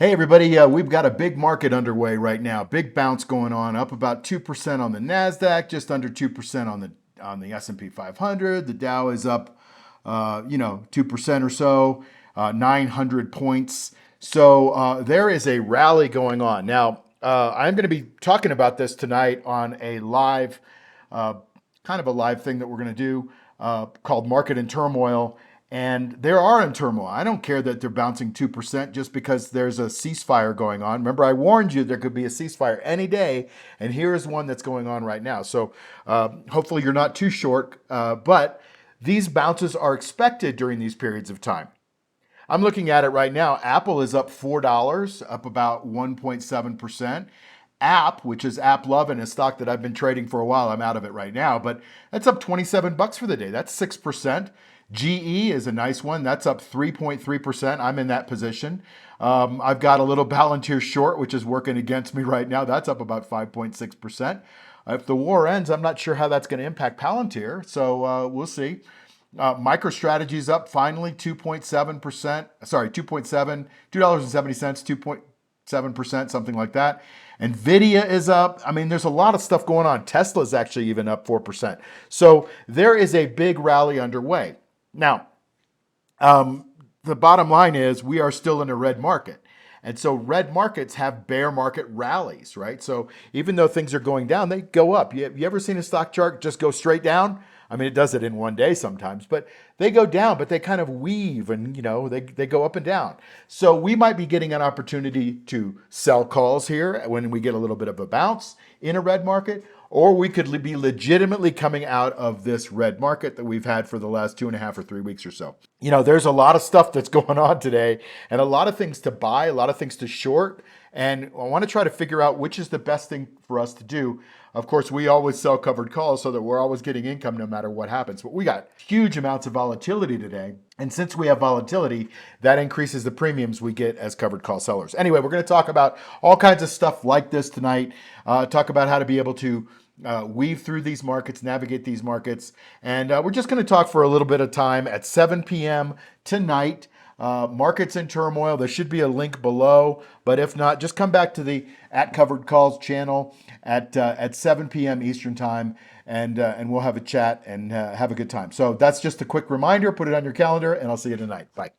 Hey everybody, we've got a big market underway right now. Big bounce going on, up about 2% on the NASDAQ, just under 2% on the S&P 500. The Dow is up 2% or so, 900 points. So there is a rally going on. Now, I'm going to be talking about this tonight on a live, kind of a live thing that we're going to do called Market in Turmoil. And there are in turmoil. I don't care that they're bouncing 2% just because there's a ceasefire going on. Remember, I warned you there could be a ceasefire any day, and here is one that's going on right now. So hopefully you're not too short, but these bounces are expected during these periods of time. I'm looking at it right now. Apple is up $4, up about 1.7%. App, which is App Lovin', a stock that I've been trading for a while. I'm out of it right now, but that's up 27 bucks for the day. That's 6%. GE is a nice one. That's up 3.3%. I'm in that position. I've got a little Palantir short, which is working against me right now. That's up about 5.6%. If the war ends, I'm not sure how that's going to impact Palantir, so we'll see. MicroStrategy's up finally 2.7%. Sorry, 2.7, $2.70, 2.7%, something like that. Nvidia is up. I mean, there's a lot of stuff going on. Tesla's actually even up 4%. So there is a big rally underway. Now, the bottom line is we are still in a red market. And so red markets have bear market rallies, right? So even though things are going down, they go up. You ever seen a stock chart just go straight down? I mean, it does it in one day sometimes, but they go down, but they kind of weave and, they go up and down. So we might be getting an opportunity to sell calls here when we get a little bit of a bounce in a red market, or we could be legitimately coming out of this red market that we've had for the last 2.5 or 3 weeks or so. There's a lot of stuff that's going on today and a lot of things to buy, a lot of things to short. And I want to try to figure out which is the best thing for us to do. Of course, we always sell covered calls so that we're always getting income no matter what happens. But we got huge amounts of volatility today. And since we have volatility, that increases the premiums we get as covered call sellers. Anyway, we're going to talk about all kinds of stuff like this tonight. Talk about how to be able to weave through these markets, navigate these markets. And we're just going to talk for a little bit of time at 7 p.m. tonight. Markets in turmoil. There should be a link below, but if not, just come back to the Covered Calls channel at 7 p.m. Eastern time, and we'll have a chat and have a good time. So that's just a quick reminder. Put it on your calendar, and I'll see you tonight. Bye.